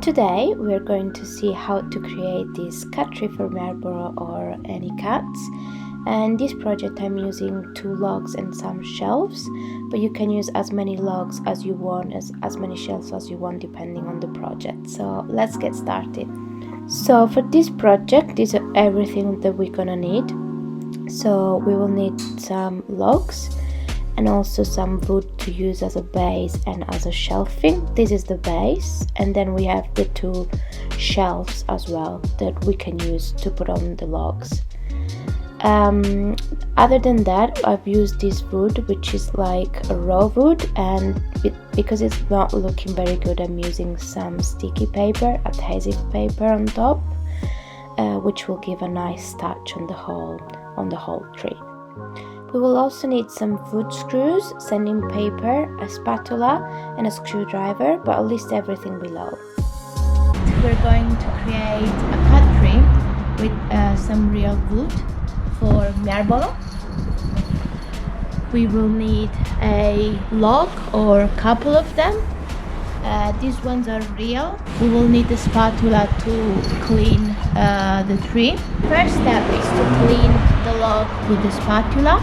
Today we're going to see how to create this cat tree for Miarbolo or any cats. And this project I'm using 2 logs and some shelves, but you can use as many logs as you want, as many shelves as you want, depending on the project. So let's get started. So for this project, these are everything that we're gonna need. So we will need some logs and also some wood to use as a base and as a shelving. This is the base, and then we have the 2 shelves as well that we can use to put on the logs. Other than that, I've used this wood, which is like a raw wood, and because it's not looking very good, I'm using some sticky paper, adhesive paper on top, which will give a nice touch on the whole tree. We will also need some wood screws, sanding paper, a spatula and a screwdriver, but I'll list everything below. We're going to create a cat tree with some real wood for Miarbolo. We will need a log or a couple of them. These ones are real. We will need a spatula to clean the tree. First step is to clean the log with the spatula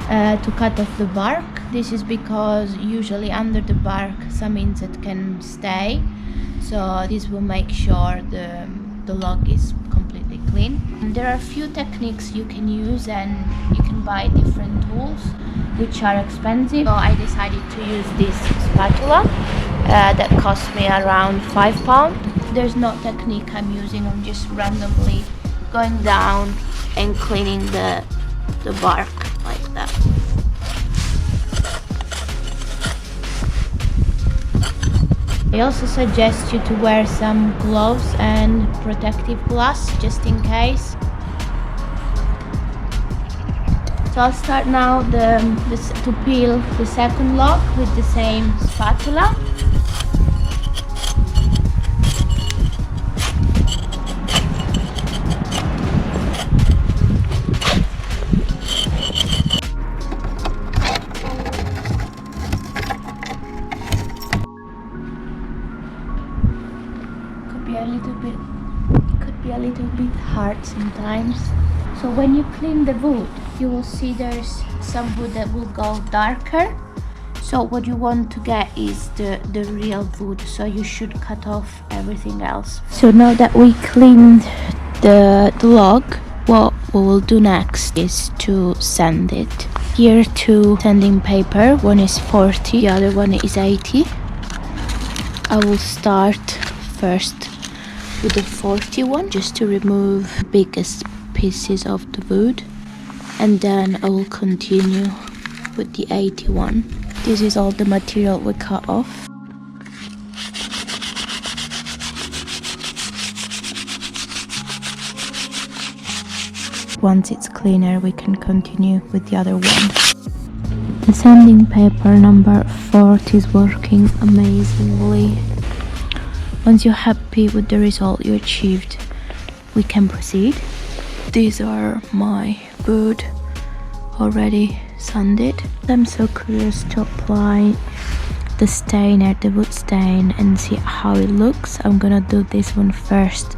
to cut off the bark. This is because usually under the bark some insect can stay, so this will make sure the log is completely clean. And there are a few techniques you can use, and you can buy different tools which are expensive. So I decided to use this spatula that cost me around £5. There's no technique I'm using, I'm just randomly going down and cleaning the bark like that. I also suggest you to wear some gloves and protective glass just in case. So I'll start now to peel the second log with the same spatula. Could be a little bit hard sometimes. So when you clean the wood, you will see there's some wood that will go darker. So what you want to get is the real wood, so you should cut off everything else. So now that we cleaned the log, what we will do next is to sand it. Here 2 sanding paper, one is 40, the other one is 80. I will start first with the 40 one, just to remove the biggest pieces of the wood, and then I will continue with the 81. This is all the material we cut off. Once it's cleaner, we can continue with the other one. The sanding paper number 40 is working amazingly. Once you're happy with the result you achieved, we can proceed. These are my wood already sanded. I'm so curious to apply the stainer, the wood stain, and see how it looks. I'm gonna do this one first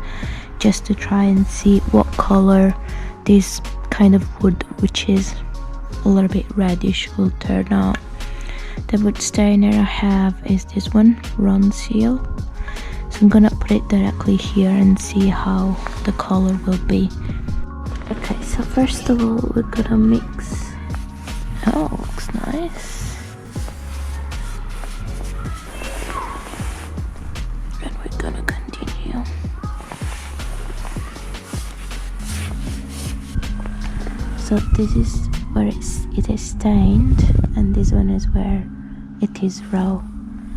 just to try and see what color this kind of wood, which is a little bit reddish, will turn out. The wood stainer I have is this one, Ronseal. So I'm gonna put it directly here and see how the color will be. Okay, so first of all we're gonna mix. Oh, looks nice. And we're gonna continue. So this is where it is stained, and this one is where it is raw.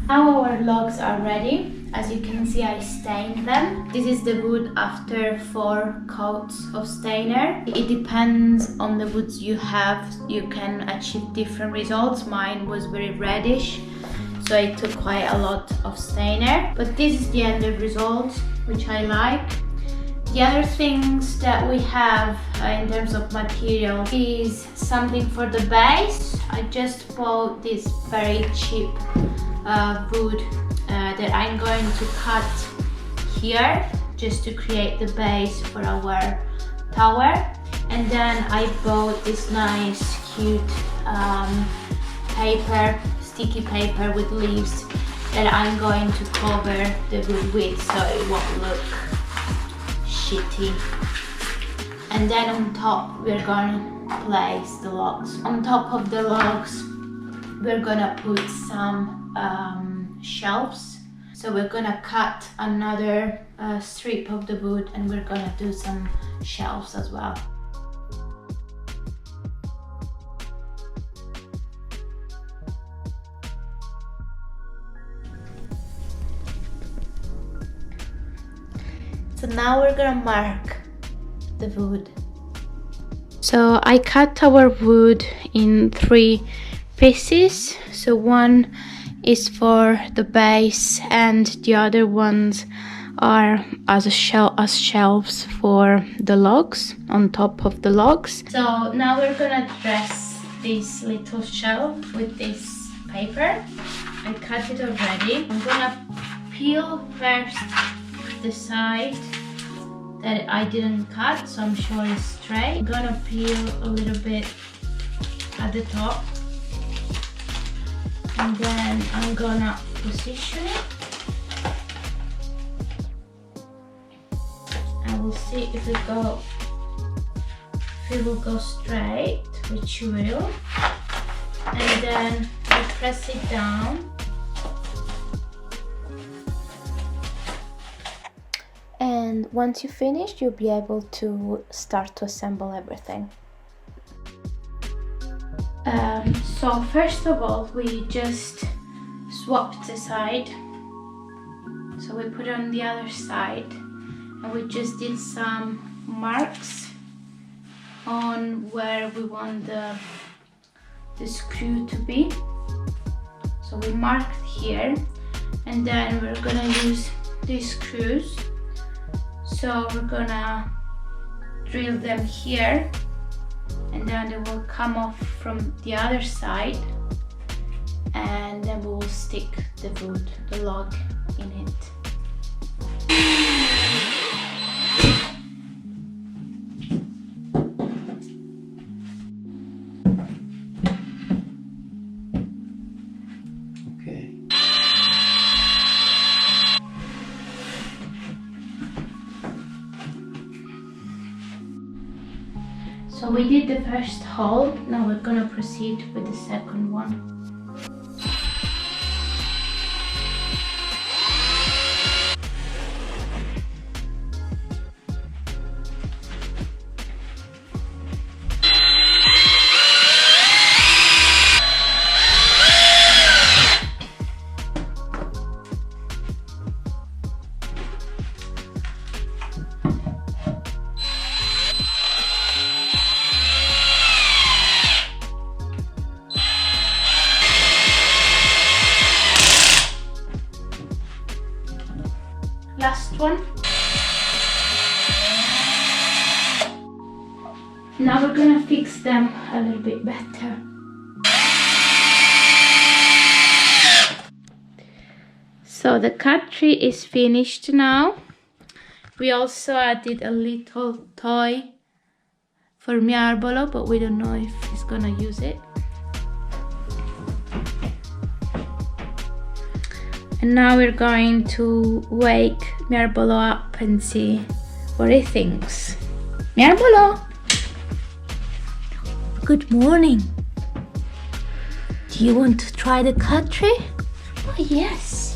Now our logs are ready. As you can see, I stained them. This is the wood after 4 coats of stainer. It depends on the woods you have. You can achieve different results. Mine was very reddish, so it took quite a lot of stainer. But this is the end result, which I like. The other things that we have in terms of material is something for the base. I just bought this very cheap wood that I'm going to cut here just to create the base for our tower. And then I bought this nice cute paper, sticky paper with leaves that I'm going to cover the wood with so it won't look shitty. And then on top we're gonna place the logs. On top of the logs we're gonna put some shelves. So we're gonna cut another strip of the wood and we're gonna do some shelves as well. So now we're gonna mark the wood. So I cut our wood in 3 pieces. So one is for the base and the other ones are as shelves for the logs, on top of the logs. So now we're gonna dress this little shelf with this paper. I cut it already. I'm gonna peel first the side that I didn't cut, so I'm sure it's straight. I'm gonna peel a little bit at the top, and then I'm gonna position it. And we'll see if it will go straight, which it will. And then I press it down. And once you finish, you'll be able to start to assemble everything. So first of all, we just swapped the side. So we put it on the other side and we just did some marks on where we want the screw to be. So we marked here, and then we're gonna use these screws. So we're gonna drill them here, and then they will come off from the other side, and then we will stick the wood, the log in it. So we did the first hole, now we're gonna proceed with the second one. Last one. Now we're gonna fix them a little bit better. So the cut tree is finished now. We also added a little toy for Miarbolo, but we don't know if he's gonna use it. And now we're going to wake Miarbolo up and see what he thinks. Miarbolo! Good morning. Do you want to try the cut tree? Oh, yes.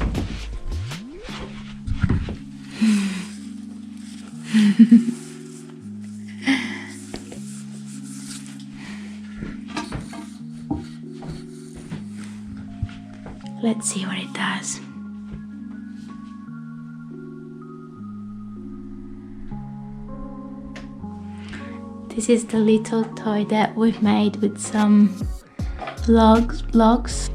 Let's see what it does. This is the little toy that we've made with some logs.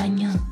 Nya.